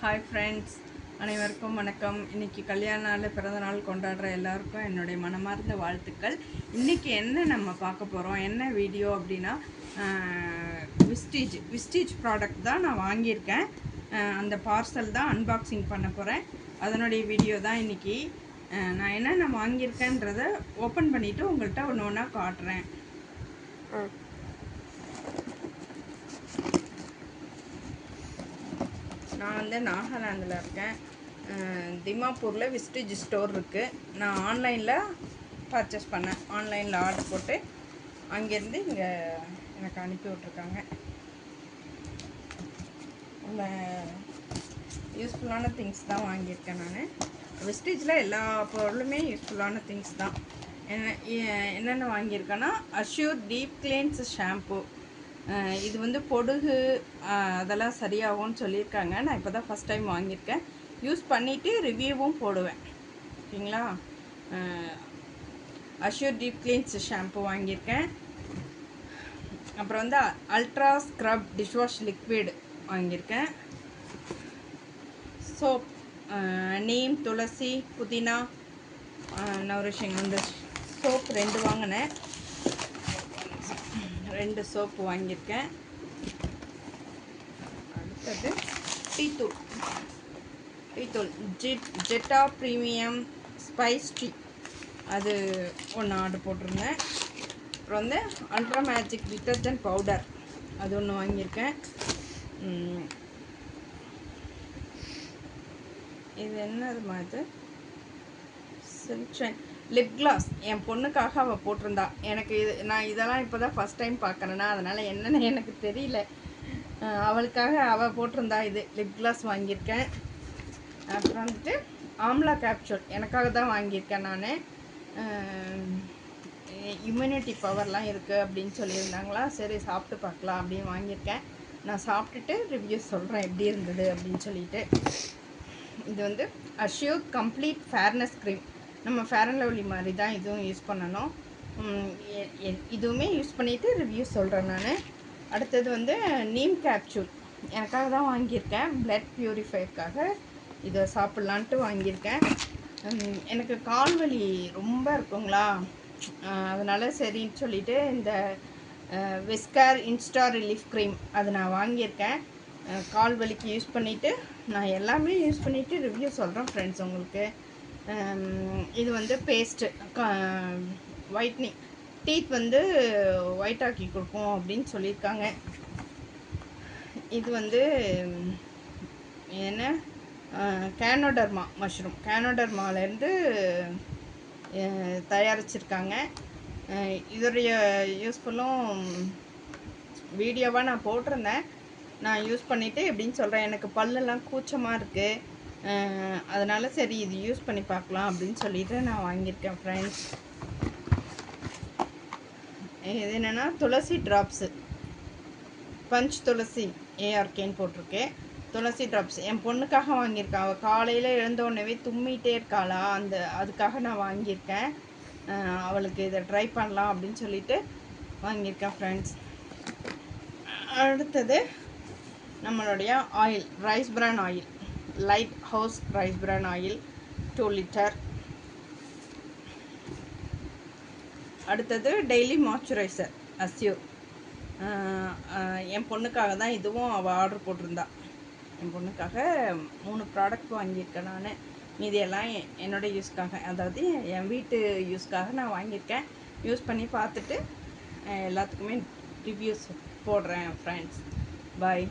Hi friends, அனைவருக்கும் வணக்கம். இன்றைக்கி கல்யாண நாள், பிறந்த நாள் கொண்டாடுற எல்லாருக்கும் என்னுடைய மனமார்ந்த வாழ்த்துக்கள். இன்றைக்கி என்ன நம்ம பார்க்க போகிறோம், என்ன வீடியோ அப்படின்னா, விஸ்டீஜ் ப்ராடக்ட் தான் நான் வாங்கியிருக்கேன். அந்த பார்சல் தான் அன்பாக்சிங் பண்ண போகிறேன். அதனுடைய வீடியோ தான் இன்றைக்கி. நான் என்னென்ன வாங்கியிருக்கேன்றதை ஓப்பன் பண்ணிவிட்டு உங்கள்கிட்ட ஒன்று ஒன்றா காட்டுறேன். நான் வந்து நாகாலாந்தில் இருக்கேன். திமாப்பூரில் விஸ்டீஜ் ஸ்டோர் இருக்குது. நான் ஆன்லைனில் பர்ச்சேஸ் பண்ணேன். ஆன்லைனில் ஆர்டர் போட்டு அங்கேருந்து இங்கே எனக்கு அனுப்பி விட்ருக்காங்க. உள்ள யூஸ்ஃபுல்லான திங்ஸ் தான் வாங்கியிருக்கேன். நான் விஸ்டீஜில் எல்லா பொருளுமே யூஸ்ஃபுல்லான திங்ஸ் தான். என்னென்ன வாங்கியிருக்கேன்னா, அஷ்யூர் டீப் கிளீன்ஸ் ஷாம்பு. இது வந்து பொடுகு அதெல்லாம் சரியாகும்னு சொல்லியிருக்காங்க. நான் இப்போ தான் ஃபஸ்ட் டைம் வாங்கியிருக்கேன். யூஸ் பண்ணிவிட்டு ரிவ்யூவும் போடுவேன், ஓகேங்களா. அஷ்யூர் டீப் கிளீன்ஸ் ஷாம்பு வாங்கியிருக்கேன். அப்புறம் வந்து அல்ட்ரா ஸ்க்ரப் டிஷ்வாஷ் லிக்விட் வாங்கியிருக்கேன். சோப் நீம், துளசி, புதினா, நவரிஷிங் அந்த சோப் 2 வாங்கினேன். 2 சோப்பு வாங்கியிருக்கேன். அடுத்தது டீத்தூள் ஜெட்டா ப்ரீமியம் ஸ்பைஸ் டீ, அது ஒன்று ஆர்டர் போட்டிருந்தேன். அப்புறம் வந்து அல்ட்ரா மேஜிக் டிட்டர்ஜென்ட் பவுடர், அது ஒன்று வாங்கியிருக்கேன். இது என்னதுமா, இது சில்க் லிப் கிளாஸ். என் பொண்ணுக்காக அவள் போட்டிருந்தா. எனக்கு நான் இதெல்லாம் இப்போ தான் ஃபஸ்ட் டைம் பார்க்குறேன்னா, அதனால் என்னென்னு எனக்கு தெரியல. அவளுக்காக அவள் போட்டிருந்தா. இது லிப் கிளாஸ் வாங்கியிருக்கேன். அப்புறம் வந்துட்டு ஆம்லா கேப்சூல் எனக்காக தான் வாங்கியிருக்கேன். நான் இம்யூனிட்டி பவர்லாம் இருக்குது அப்படின்னு சொல்லியிருந்தாங்களா, சரி சாப்பிட்டு பார்க்கலாம் அப்படின்னு வாங்கியிருக்கேன். நான் சாப்பிட்டுட்டு ரிவ்யூ சொல்கிறேன் எப்படி இருந்தது அப்படின்னு சொல்லிட்டு. இது வந்து அஷ்யூர் கம்ப்ளீட் ஃபேர்னஸ் க்ரீம். நம்ம ஃபேர் அண்ட் லவ்லி மாதிரி தான் இதுவும் யூஸ் பண்ணணும். இதுவுமே யூஸ் பண்ணிவிட்டு ரிவ்யூ சொல்கிறேன் நான். அடுத்தது வந்து நீம் கேப்சூல் எனக்காக தான் வாங்கியிருக்கேன். பிளட் ப்யூரிஃபைக்காக இதை சாப்பிட்லான்ட்டு வாங்கியிருக்கேன். எனக்கு கால் வலி ரொம்ப இருக்குங்களா, அதனால் சரின்னு சொல்லிவிட்டு இந்த விஸ்கர் இன்ஸ்டா ரிலீஃப் க்ரீம் அது நான் வாங்கியிருக்கேன். கால் வலிக்கு யூஸ் பண்ணிவிட்டு நான் எல்லாமே யூஸ் பண்ணிவிட்டு ரிவ்யூ சொல்கிறேன் ஃப்ரெண்ட்ஸ் உங்களுக்கு. இது வந்து பேஸ்ட்டு ஒயிட்னிங், டீத் வந்து ஒயிட் ஆக்கி கொடுக்கும் அப்படின்னு சொல்லியிருக்காங்க. இது வந்து என்ன, கேனோடர்மா மஷ்ரூம், கேனோடர்மாலேருந்து தயாரிச்சிருக்காங்க. இதோடைய யூஸ்ஃபுல்லும் வீடியோவாக நான் போட்டிருந்தேன். நான் யூஸ் பண்ணிவிட்டு எப்படின்னு சொல்கிறேன். எனக்கு பல்லெல்லாம் கூச்சமாக இருக்குது, அதனால் சரி இது யூஸ் பண்ணி பார்க்கலாம் அப்படின்னு சொல்லிட்டு நான் வாங்கியிருக்கேன் ஃப்ரெண்ட்ஸ். இது என்னென்னா துளசி ட்ராப்ஸு, பஞ்ச் துளசி ஏஆர்கேன்னு போட்டிருக்கேன். துளசி ட்ராப்ஸ் என் பொண்ணுக்காக வாங்கியிருக்கேன். அவள் காலையில் எழுந்தோடனே தும்மிகிட்டே இருக்காளா, அதுக்காக நான் வாங்கியிருக்கேன். அவளுக்கு இதை ட்ரை பண்ணலாம் அப்படின்னு சொல்லிட்டு வாங்கியிருக்கேன் ஃப்ரெண்ட்ஸ். அடுத்தது நம்மளுடைய ஆயில், ரைஸ் பிரான் ஆயில், லைட் ஹவுஸ் ரைஸ் பிரான் ஆயில் 2 லிட்டர். அடுத்தது டெய்லி மாய்ஸ்சரைசர் அஷ்யூர். என் பொண்ணுக்காக தான் இதுவும் அவள் ஆர்டர் போட்டிருந்தா. என் பொண்ணுக்காக 3 ப்ராடக்ட் வாங்கியிருக்கேன் நான். மீதியெல்லாம் என்னோடய யூஸ்க்காக, அதாவது என் வீட்டு யூஸ்க்காக நான் வாங்கியிருக்கேன். யூஸ் பண்ணி பார்த்துட்டு எல்லாத்துக்குமே ரிவ்யூஸ் போடுறேன் ஃப்ரெண்ட்ஸ். பாய்.